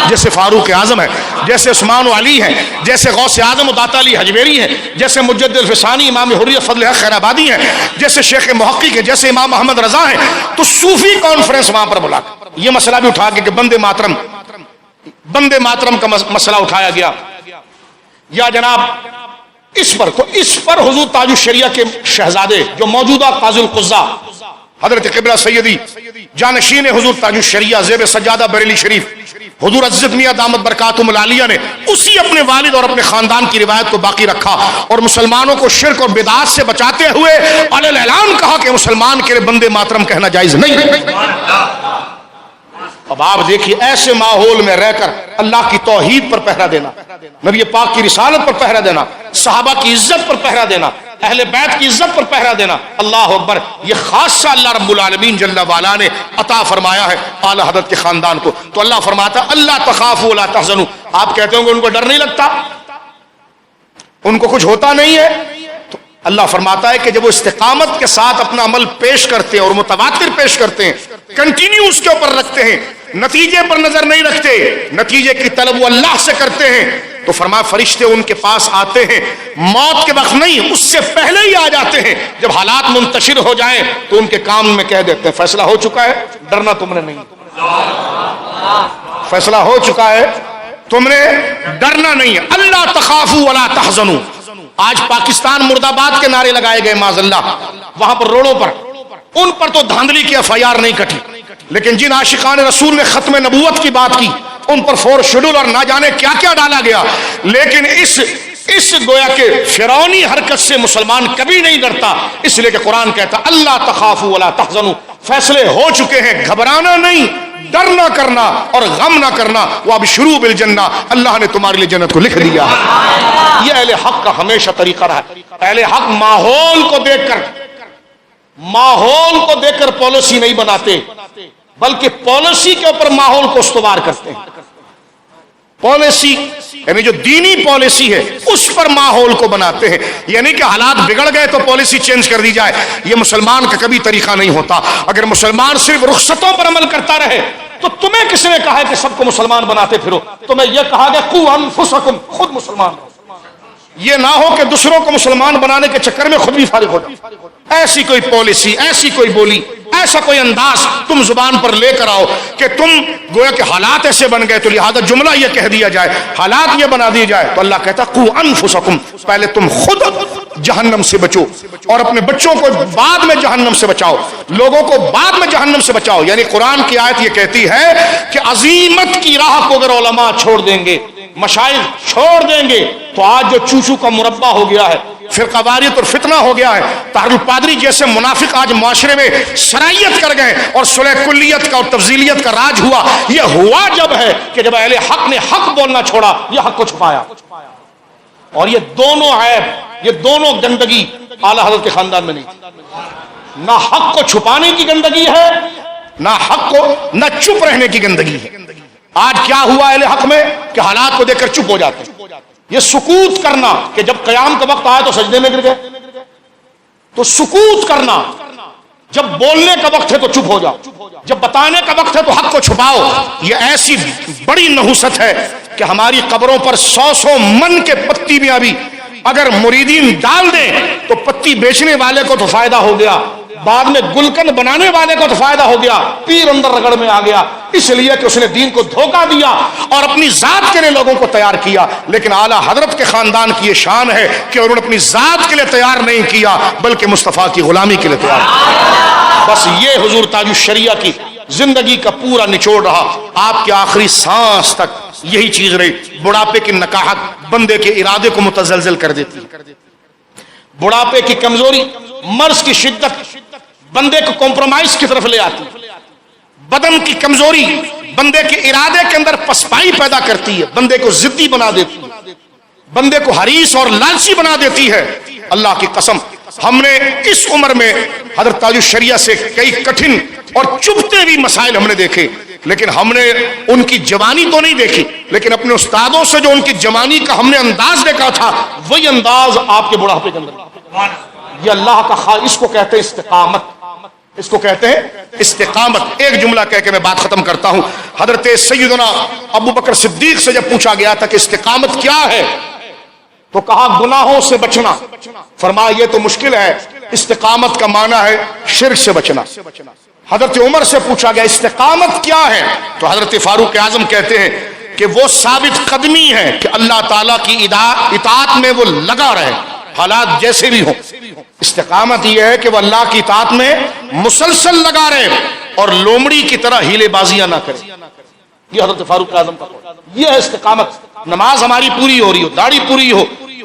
جیسے فاروق اعظم ہے، جیسے عثمان و علی ہیں، جیسے غوث اعظم و داتا علی حجویری ہیں، جیسے مجدد الفسانی امام حریت فضل حق خیر آبادی ہیں، جیسے شیخ محقق ہیں، جیسے امام محمد رضا ہیں۔ تو صوفی کانفرنس وہاں پر بلا یہ مسئلہ بھی اٹھا کے کہ بندے ماترم کا مسئلہ اٹھایا گیا، یا جناب اس پر حضور تاج الشریعہ کے شہزادے جو موجودہ قاضی القضاء حضرت قبلہ سیدی جانشین حضور تاج الشریعہ زیب سجادہ بریلی شریف حضور عزت میاں دامت برکاتہم العالیہ نے اسی اپنے والد اور اپنے خاندان کی روایت کو باقی رکھا اور مسلمانوں کو شرک اور بدعات سے بچاتے ہوئے علی اعلان کہا کہ مسلمان کے لیے بندے ماترم کہنا جائز نہیں۔ اب آپ دیکھیے ایسے ماحول میں رہ کر اللہ کی توحید پر پہرا دینا، نبی پاک کی رسالت پر پہرا دینا، صحابہ کی عزت پر پہرا دینا، اہل بیت کی عزت پر پہرا دینا، اللہ اکبر، یہ خاصہ اللہ رب العالمین جل وعلا نے عطا فرمایا ہے اعلی حضرت کے خاندان کو۔ تو اللہ فرماتا اللہ تخافوا ولا تحزنوا، آپ کہتے ہوں گے ان کو ڈر نہیں لگتا، ان کو کچھ ہوتا نہیں ہے، تو اللہ فرماتا ہے کہ جب وہ استقامت کے ساتھ اپنا عمل پیش کرتے ہیں اور متواتر پیش کرتے ہیں، کنٹینیو اس کے اوپر رکھتے ہیں، نتیجے پر نظر نہیں رکھتے، نتیجے کی طلب وہ اللہ سے کرتے ہیں، تو فرمایا فرشتے ان کے پاس آتے ہیں، موت کے وقت نہیں، اس سے پہلے ہی آ جاتے ہیں، جب حالات منتشر ہو جائیں تو ان کے کام میں کہہ دیتے ہیں فیصلہ ہو چکا ہے، ڈرنا تم نے نہیں، فیصلہ ہو چکا ہے، تم نے ڈرنا نہیں ہے۔ اللہ تخافوا ولا تحزنوا، آج پاکستان مرد آباد کے نعرے لگائے گئے معاذ اللہ، وہاں پر روڈوں پر، ان پر تو دھاندلی کی FIR نہیں کٹی، لیکن جن عاشقان رسول نے ختم نبوت کی بات کی ان پر 4 شیڈول اور نہ جانے کیا کیا ڈالا گیا، لیکن اس گویا کہ فرعونی حرکت سے مسلمان کبھی نہیں ڈرتا، اس لیے کہ قرآن کہتا اللہ تخافوا ولا تحزنوا، فیصلے ہو چکے ہیں، گھبرانا نہیں، ڈر نہ کرنا اور غم نہ کرنا، وہ اب شروع بالجنہ، اللہ نے تمہارے لیے جنت کو لکھ دیا ہے۔ یہ اہل حق کا ہمیشہ طریقہ رہا ہے، اہل حق ماحول کو دیکھ کر پالیسی نہیں بناتے، بلکہ پالیسی کے اوپر ماحول کو استوار کرتے ہیں۔ پالیسی یعنی جو دینی پالیسی ہے اس پر ماحول کو بناتے ہیں، یعنی کہ حالات بگڑ گئے تو پالیسی چینج کر دی جائے، یہ مسلمان کا کبھی طریقہ نہیں ہوتا۔ اگر مسلمان صرف رخصتوں پر عمل کرتا رہے تو تمہیں کس نے کہا ہے کہ سب کو مسلمان بناتے پھرو؟ تمہیں یہ کہا گیا قوا انفسکم، خود مسلمان ہو، یہ نہ ہو کہ دوسروں کو مسلمان بنانے کے چکر میں خود بھی فارغ ہو جاؤ۔ ایسی کوئی پالیسی، ایسی کوئی بولی، ایسا کوئی انداز تم زبان پر لے کر آؤ کہ تم گویا کہ حالات ایسے بن گئے تو لہذا جملہ یہ کہہ دیا جائے، حالات یہ بنا دیے جائے، تو اللہ کہتا قوا انفسکم، پہلے تم خود جہنم سے بچو اور اپنے بچوں کو بعد میں جہنم سے بچاؤ، لوگوں کو بعد میں جہنم سے بچاؤ۔ یعنی قرآن کی آیت یہ کہتی ہے کہ عزیمت کی راہ کو اگر علماء چھوڑ دیں گے، مشائخ چھوڑ دیں گے، تو آج جو چوچو کا مربع ہو گیا ہے، فرقہ واریت اور فتنہ ہو گیا ہے، طاہر القادری جیسے منافق آج معاشرے میں سرائیت کر گئے اور صلح کلیت کا اور تفضیلیت کا راج ہوا، یہ ہوا جب ہے کہ جب اہل حق نے حق بولنا چھوڑا، یہ حق کو چھپایا، اور یہ دونوں عیب، یہ دونوں گندگی اعلی حضرت کے خاندان میں نہیں، نہ حق کو چھپانے کی گندگی ہے، نہ حق کو نہ چپ رہنے کی گندگی ہے۔ آج کیا ہوا اہل حق میں کہ حالات کو دیکھ کر چپ ہو جاتے ہیں، یہ سکوت کرنا کہ جب قیام کا وقت آیا تو سجدے میں گر گئے، تو سکوت کرنا، جب بولنے کا وقت ہے تو چپ ہو جاؤ، جب بتانے کا وقت ہے تو حق کو چھپاؤ۔ یہ ایسی بڑی نحوست ہے کہ ہماری قبروں پر 100 من کے پتی بھی ابھی اگر مریدین ڈال دیں تو پتی بیچنے والے کو تو فائدہ ہو گیا، بعد میں گلکن بنانے والے کو تو فائدہ ہو گیا، پیر اندر رگڑ میں آ گیا، اس لیے کہ اس نے دین کو دھوکہ دیا اور اپنی ذات کے لیے لوگوں کو تیار کیا۔ لیکن اعلیٰ حضرت کے خاندان کی یہ شان ہے کہ انہوں نے اپنی ذات کے لیے تیار نہیں کیا بلکہ مصطفیٰ کی غلامی کے لیے تیار کیا۔ بس یہ حضور تاج الشریعہ کی زندگی کا پورا نچوڑ رہا، آپ کے آخری سانس تک یہی چیز رہی۔ بڑھاپے کی نکاحت بندے کے ارادے کو متزلزل کر دیتی، بڑھاپے کی کمزوری، مرض کی شدت بندے کو کمپرومائز کی طرف لے آتی، بدن کی کمزوری بندے کے ارادے کے اندر پسپائی پیدا کرتی ہے، بندے کو ضدی بنا دیتی ہے، بندے کو حریص اور لالچی بنا دیتی ہے۔ اللہ کی قسم ہم نے اس عمر میں حضرت تاج الشریعہ سے کئی کٹھن اور چبھتے بھی مسائل ہم نے دیکھے، لیکن ہم نے ان کی جوانی تو نہیں دیکھی، لیکن اپنے استادوں سے جو ان کی جوانی کا ہم نے انداز دیکھا تھا وہی انداز آپ کے بڑھاپے کے اندر۔ یہ اللہ کا اس کو کہتے ہیں استقامت، اس کو کہتے ہیں استقامت۔ ایک جملہ کہہ کے میں بات ختم کرتا ہوں۔ حضرت سیدنا ابو بکر صدیق سے جب پوچھا گیا تھا کہ استقامت کیا ہے تو کہا گناہوں سے بچنا، فرمایا یہ تو مشکل ہے، استقامت کا معنی ہے شرک سے بچنا۔ حضرت عمر سے پوچھا گیا استقامت کیا ہے تو حضرت فاروق اعظم کہتے ہیں کہ وہ ثابت قدمی ہے کہ اللہ تعالیٰ کی اطاعت میں وہ لگا رہے حالات جیسے بھی ہوں۔ استقامت یہ ہے کہ وہ اللہ کی اطاعت میں مسلسل لگا رہے اور لومڑی کی طرح ہیلے بازیاں نہ کرے۔ یہ حضرت فاروق اعظم کا قول، یہ ہے استقامت۔ نماز ہماری پوری ہو رہی ہو، داڑھی پوری ہو،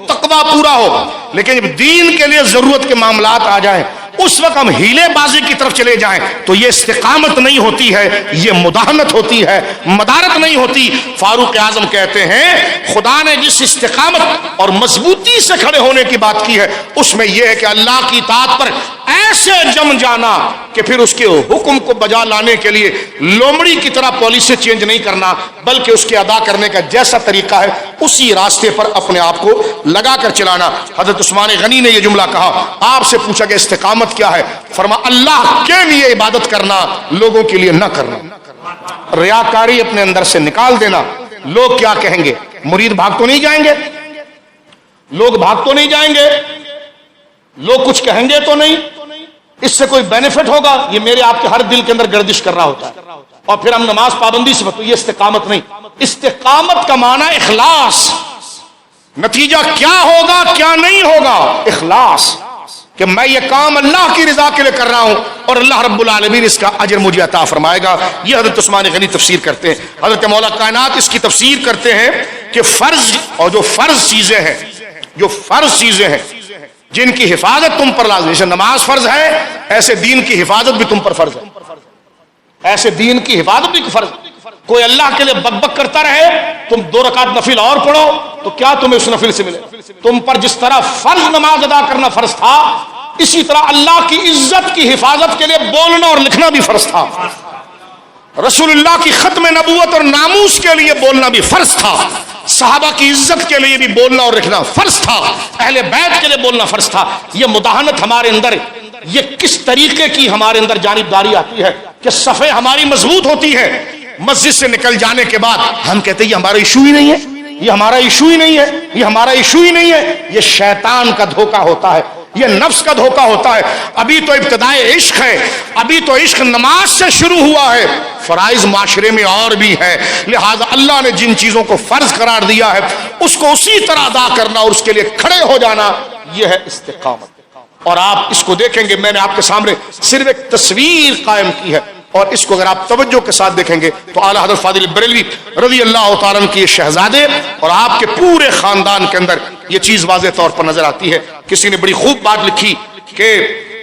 تقویٰ پورا ہو، لیکن جب دین کے لیے ضرورت کے معاملات آ جائیں اس وقت ہم ہیلے بازی کی طرف چلے جائیں تو یہ استقامت نہیں ہوتی ہے، یہ مداہنت ہوتی ہے، مدارت نہیں ہوتی۔ فاروق اعظم کہتے ہیں خدا نے جس استقامت اور مضبوطی سے کھڑے ہونے کی بات کی ہے اس میں یہ ہے کہ اللہ کی اطاعت پر ایسے جم جانا کہ پھر اس کے حکم کو بجا لانے کے لیے لومڑی کی طرح پالیسی چینج نہیں کرنا، بلکہ اس کے ادا کرنے کا جیسا طریقہ ہے اسی راستے پر اپنے آپ کو لگا کر چلانا۔ حضرت عثمان غنی نے یہ جملہ کہا، آپ سے پوچھا کہ استقامت کیا ہے؟ فرمایا اللہ کے لیے عبادت کرنا، لوگوں کے لیے نہ کرنا، ریاکاری اپنے اندر سے نکال دینا۔ لوگ کیا کہیں گے؟ مرید بھاگ تو نہیں جائیں گے؟ لوگ بھاگ تو نہیں جائیں گے؟ لوگ کچھ کہیں گے تو نہیں؟ اس سے کوئی بینیفٹ ہوگا؟ یہ میرے آپ کے ہر دل کے اندر گردش کر رہا ہوتا ہے، اور پھر ہم نماز پابندی سے بتائیں یہ استقامت نہیں۔ استقامت کا معنی اخلاص، نتیجہ کیا ہوگا کیا نہیں ہوگا؟ اخلاص، کہ میں یہ کام اللہ کی رضا کے لیے کر رہا ہوں اور اللہ رب العالمین اس کا اجر مجھے عطا فرمائے گا۔ یہ حضرت عثمان غنی تفسیر کرتے ہیں۔ حضرت مولا کائنات اس کی تفسیر کرتے ہیں کہ فرض اور جو فرض چیزیں ہیں، جو فرض چیزیں ہیں جن کی حفاظت تم پر لازم، جیسے نماز فرض ہے ایسے دین کی حفاظت بھی تم پر فرض ہے، ایسے دین کی حفاظت بھی فرض ہے۔ کوئی اللہ کے لیے بک بک کرتا رہے، تم 2 رکعت نفل اور پڑھو تو کیا تمہیں اس نفل سے ملے؟ تم پر جس طرح فرض نماز ادا کرنا فرض تھا، اسی طرح اللہ کی عزت کی حفاظت کے لیے بولنا اور لکھنا بھی فرض تھا۔ رسول اللہ کی ختم نبوت اور ناموس کے لیے بولنا بھی فرض تھا، صحابہ کی عزت کے لیے بھی بولنا اور لکھنا فرض تھا، اہل بیت کے لیے بولنا فرض تھا۔ یہ مداہنت ہمارے اندر، یہ کس طریقے کی ہمارے اندر جانبداری آتی ہے کہ صفیں ہماری مضبوط ہوتی ہے، مسجد سے نکل جانے کے بعد ہم کہتے ہیں یہ ہمارا ایشو ہی نہیں ہے، یہ ہمارا ایشو ہی نہیں ہے، یہ ہمارا ایشو ہی نہیں ہے۔ یہ شیطان کا دھوکہ ہوتا ہے، یہ نفس کا دھوکہ ہوتا ہے۔ ابھی تو ابتدائے عشق ہے، ابھی تو عشق نماز سے شروع ہوا ہے، فرائض معاشرے میں اور بھی ہے، لہٰذا اللہ نے جن چیزوں کو فرض قرار دیا ہے اس کو اسی طرح ادا کرنا اور اس کے لیے کھڑے ہو جانا، یہ ہے استقامت۔ اور آپ اس کو دیکھیں گے، میں نے آپ کے سامنے صرف ایک تصویر قائم کی ہے، اور اس کو اگر آپ توجہ کے ساتھ دیکھیں گے تو اعلیٰ حضرت فاضل بریلوی رضی اللہ تعالیٰ عنہ کے شہزادے اور آپ کے پورے خاندان کے اندر یہ چیز واضح طور پر نظر آتی ہے۔ کسی نے بڑی خوب بات لکھی کہ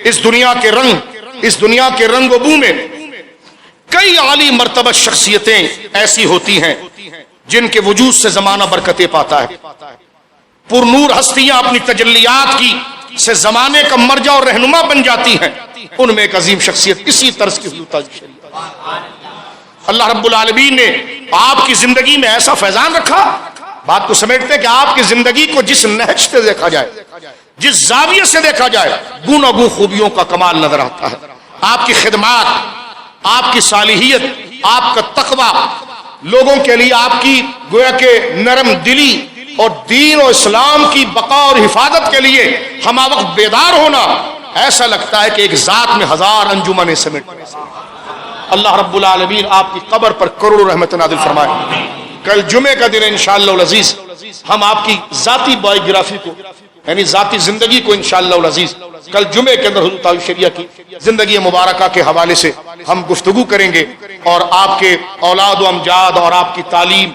اس دنیا کے رنگ و بو میں کئی عالی مرتبہ شخصیتیں ایسی ہوتی ہیں جن کے وجود سے زمانہ برکتیں پاتا ہے، پر نور ہستیاں اپنی تجلیات کی سے زمانے کا مرجع اور رہنما بن جاتی ہیں۔ ان میں ایک عظیم شخصیت اسی طرز کی حضور تاج شریعت۔ اللہ رب العالمین نے آپ کی زندگی میں ایسا فیضان رکھا، بات کو سمیٹتے کہ آپ کی زندگی کو جس نہج سے دیکھا جائے، جس زاویے سے دیکھا جائے، گوناگوں خوبیوں کا کمال نظر آتا ہے۔ آپ کی خدمات، آپ کی صالحیت، آپ کا تقوی، لوگوں کے لیے آپ کی گویا کہ نرم دلی اور دین و اسلام کی بقا اور حفاظت کے لیے ہمہ وقت بیدار ہونا، ایسا لگتا ہے کہ ایک ذات میں 1000 انجمنیں سمیٹ۔ اللہ رب العالمین آپ کی قبر پر کروڑوں رحمت نازل فرمائے۔ کل جمعے کا دن انشاءاللہ العزیز ہم آپ کی ذاتی بائیوگرافی کو، یعنی ذاتی زندگی کو انشاءاللہ العزیز کل جمعے کے اندر حضور تاج شریعہ کی زندگی مبارکہ کے حوالے سے ہم گفتگو کریں گے، اور آپ کے اولاد و امجاد اور آپ کی تعلیم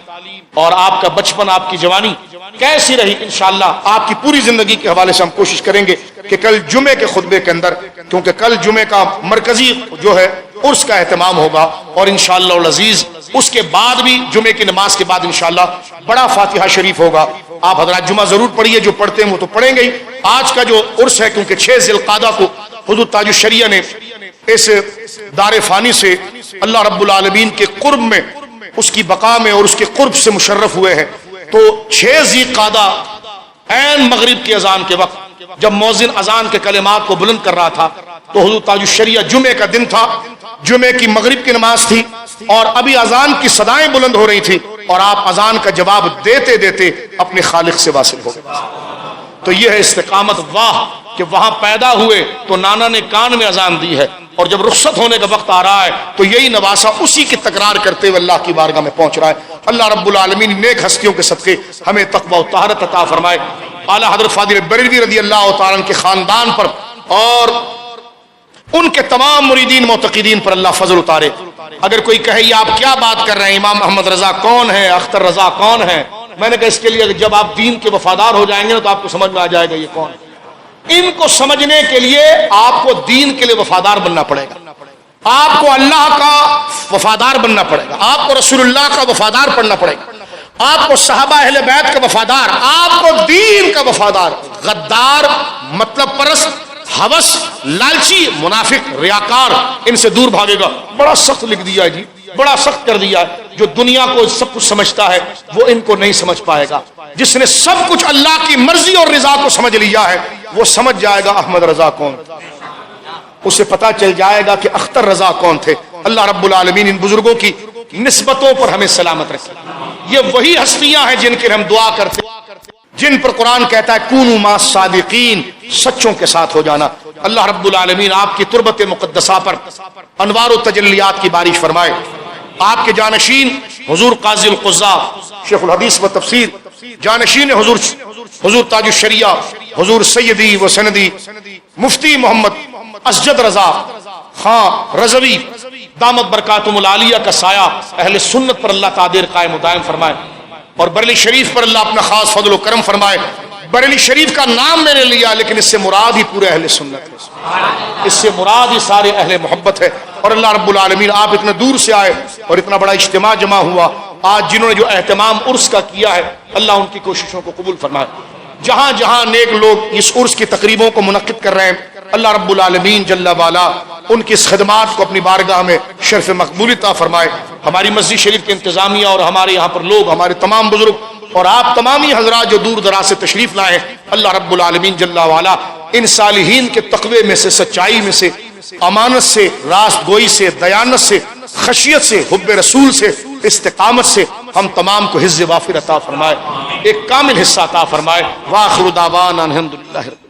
اور آپ کا بچپن، آپ کی جوانی کیسی رہی، انشاءاللہ آپ کی پوری زندگی کے حوالے سے ہم کوشش کریں گے کہ کل جمعے کے خطبے کے اندر، کیونکہ کل جمعے کا مرکزی جو ہے عرس کا اہتمام ہوگا، اور انشاءاللہ العزیز اس کے بعد بھی جمعے کی نماز کے بعد انشاءاللہ بڑا فاتحہ شریف ہوگا۔ آپ حضرات جمعہ ضرور پڑھیے، جو پڑھتے ہیں وہ تو پڑھیں گے ہی۔ آج کا جو عرس ہے، کیونکہ 6 ذی القعدہ کو حضور تاج الشریعہ نے اس دار فانی سے اللہ رب العالمین کے قرب میں، اس کی بقا میں اور اس کے قرب سے مشرف ہوئے ہیں، تو 6 ذی القعدہ عین مغرب کی اذان کے وقت جب مؤذن اذان کے کلمات کو بلند کر رہا تھا تو حضور تاج الشریعہ جمعے کا دن تھا، جمعے کی مغرب کی نماز تھی، اور ابھی اذان کی صدائیں بلند ہو رہی تھی، اور آپ اذان کا جواب دیتے دیتے اپنے خالق سے واصل ہو گئے۔ تو یہ ہے استقامت۔ واہ کہ وہاں پیدا ہوئے تو نانا نے کان میں اذان دی ہے، اور جب رخصت ہونے کا وقت آ رہا ہے تو یہی نواسا اسی کی تکرار کرتے ہوئے اللہ کی بارگاہ میں پہنچ رہا ہے۔ اللہ رب العالمین نیک ہستیوں کے صدقے ہمیں تقوی و طہارت عطا فرمائے۔ اعلیٰ حضرت فاضل بریلوی رضی اللہ تعالیٰ عنہ کے خاندان پر اور ان کے تمام مریدین معتقدین پر اللہ فضل اتارے۔ اگر کوئی کہے یہ آپ کیا بات کر رہے ہیں، امام محمد رضا کون ہے، اختر رضا کون ہے، میں نے کہا اس کے لیے جب آپ دین کے وفادار ہو جائیں گے تو آپ کو سمجھ میں آ جائے گا یہ کون ہے۔ ان کو سمجھنے کے لیے آپ کو دین کے لیے وفادار بننا پڑے گا، آپ کو اللہ کا وفادار بننا پڑے گا، آپ کو رسول اللہ کا وفادار بننا پڑے گا، آپ کو صحابہ اہل بیت کا وفادار، آپ کو دین کا وفادار۔ غدار، مطلب پرست، ہوس، لالچی، منافق، ریاکار، ان سے دور بھاگے گا۔ بڑا سخت لکھ دیا ہے جی، بڑا سخت کر دیا ہے۔ جو دنیا کو سب کچھ سمجھتا ہے وہ ان کو نہیں سمجھ پائے گا، جس نے سب کچھ اللہ کی مرضی اور رضا کو سمجھ لیا ہے وہ سمجھ جائے گا احمد رضا کون، اسے پتا چل جائے گا کہ اختر رضا کون تھے۔ اللہ رب العالمین ان بزرگوں کی نسبتوں پر ہمیں سلامت رکھے۔ یہ وہی ہستیاں ہیں جن کے ہم دعا کرتے ہیں، جن پر قرآن کہتا ہے کونوا مع الصادقین، سچوں کے ساتھ ہو جانا۔ اللہ رب العالمین آپ کی تربت مقدسہ پر انوار و تجلیات کی بارش فرمائے۔ آپ کے جانشین حضور قاضی القضاء شیخ الحدیث و تفسیر، جانشین حضور تاج الشریعہ حضور سیدی و سندی مفتی محمد اسجد رضا خان رضوی دامت برکاتہم العالیہ کا سایہ اہل سنت پر اللہ تعالی قائم و دائم فرمائے، اور بریلی شریف پر اللہ اپنا خاص فضل و کرم فرمائے۔ بریلی شریف کا نام میں نے لیا لیکن اس سے مراد ہی پورے اہل سنت ہے، اس سے مراد ہی سارے اہل محبت ہے۔ اور اللہ رب العالمین آپ اتنا دور سے آئے اور اتنا بڑا اجتماع جمع ہوا، آج جنہوں نے جو اہتمام عرس کا کیا ہے اللہ ان کی کوششوں کو قبول فرمائے۔ جہاں جہاں نیک لوگ اس عرس کی تقریبوں کو منعقد کر رہے ہیں اللہ رب العالمین جل والا ان کی اس خدمات کو اپنی بارگاہ میں شرف مقبولیت عطا فرمائے۔ ہماری مسجد شریف کے انتظامیہ اور ہمارے یہاں پر لوگ، ہمارے تمام بزرگ اور آپ تمامی حضرات جو دور دراز سے تشریف لائے، اللہ رب العالمین جل والا ان صالحین کے تقوی میں سے، سچائی میں سے، امانت سے، راست گوئی سے، دیانت سے، خشیت سے، حب رسول سے، استقامت سے ہم تمام کو حظ وافر عطا فرمائے، ایک کامل حصہ عطا فرمائے۔ وآخر دعوانا الحمدللہ۔